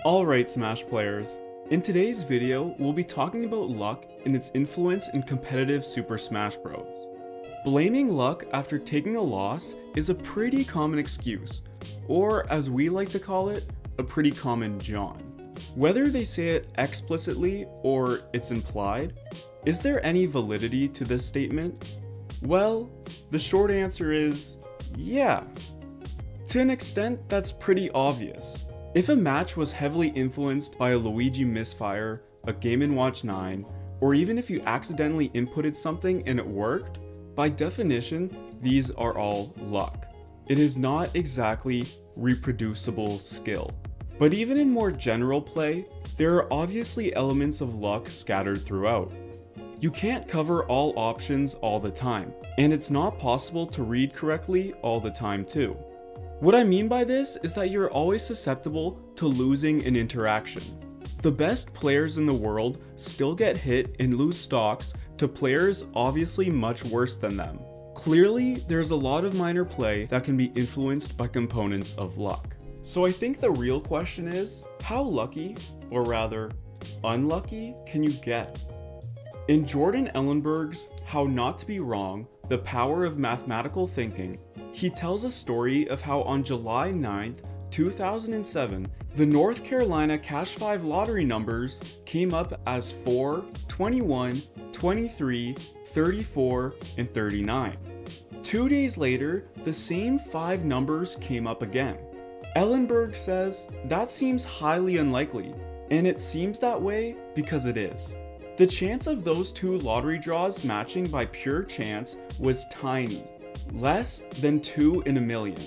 Alright Smash players, in today's video we'll be talking about luck and its influence in competitive Super Smash Bros. Blaming luck after taking a loss is a pretty common excuse, or as we like to call it, a pretty common John. Whether they say it explicitly or it's implied, is there any validity to this statement? Well, the short answer is yeah. To an extent, that's pretty obvious. If a match was heavily influenced by a Luigi misfire, a Game & Watch 9, or even if you accidentally inputted something and it worked, by definition, these are all luck. It is not exactly reproducible skill. But even in more general play, there are obviously elements of luck scattered throughout. You can't cover all options all the time, and it's not possible to read correctly all the time too. What I mean by this is that you're always susceptible to losing an interaction. The best players in the world still get hit and lose stocks to players obviously much worse than them. Clearly, there's a lot of minor play that can be influenced by components of luck. So I think the real question is, how lucky, or rather, unlucky can you get? In Jordan Ellenberg's How Not to Be Wrong, The Power of Mathematical Thinking, he tells a story of how on July 9th, 2007, the North Carolina Cash 5 lottery numbers came up as 4, 21, 23, 34, and 39. 2 days later, the same 5 numbers came up again. Ellenberg says, that seems highly unlikely, and it seems that way because it is. The chance of those two lottery draws matching by pure chance was tiny, less than 2 in a million.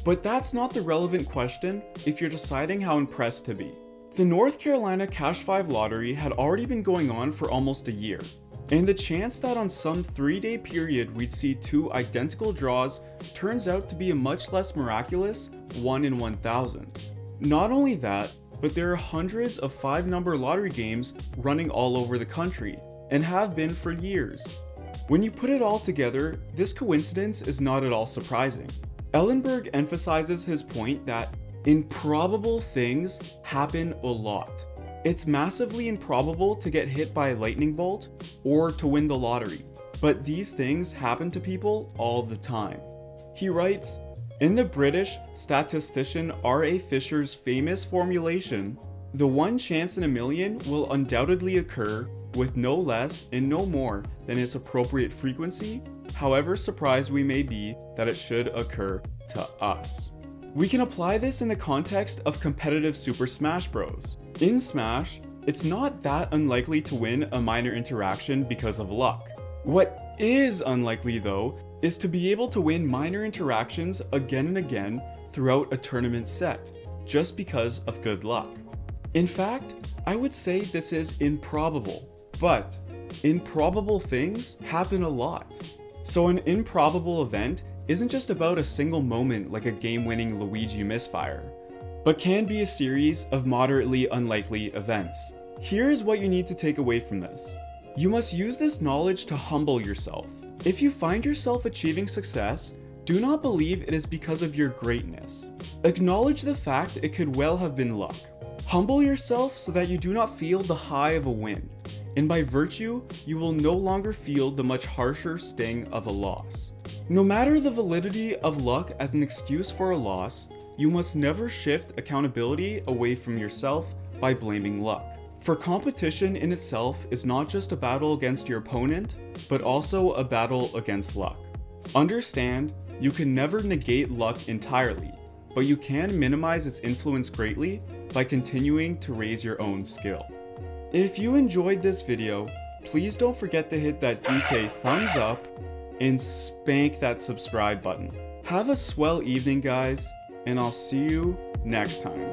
But that's not the relevant question if you're deciding how impressed to be. The North Carolina Cash 5 lottery had already been going on for almost a year, and the chance that on some 3-day period we'd see 2 identical draws turns out to be a much less miraculous 1 in 1,000. Not only that, but there are hundreds of 5-number lottery games running all over the country, and have been for years. When you put it all together, this coincidence is not at all surprising. Ellenberg emphasizes his point that improbable things happen a lot. It's massively improbable to get hit by a lightning bolt or to win the lottery, but these things happen to people all the time. He writes, in the British statistician R.A. Fisher's famous formulation, the one chance in a million will undoubtedly occur with no less and no more than its appropriate frequency, however surprised we may be that it should occur to us. We can apply this in the context of competitive Super Smash Bros. In Smash, it's not that unlikely to win a minor interaction because of luck. What is unlikely though, is to be able to win minor interactions again and again throughout a tournament set, just because of good luck. In fact, I would say this is improbable, but improbable things happen a lot. So an improbable event isn't just about a single moment like a game-winning Luigi misfire, but can be a series of moderately unlikely events. Here's what you need to take away from this. You must use this knowledge to humble yourself. If you find yourself achieving success, do not believe it is because of your greatness. Acknowledge the fact it could well have been luck. Humble yourself so that you do not feel the high of a win, and by virtue, you will no longer feel the much harsher sting of a loss. No matter the validity of luck as an excuse for a loss, you must never shift accountability away from yourself by blaming luck. For competition in itself is not just a battle against your opponent, but also a battle against luck. Understand, you can never negate luck entirely, but you can minimize its influence greatly by continuing to raise your own skill. If you enjoyed this video, please don't forget to hit that DK thumbs up and spank that subscribe button. Have a swell evening guys, and I'll see you next time.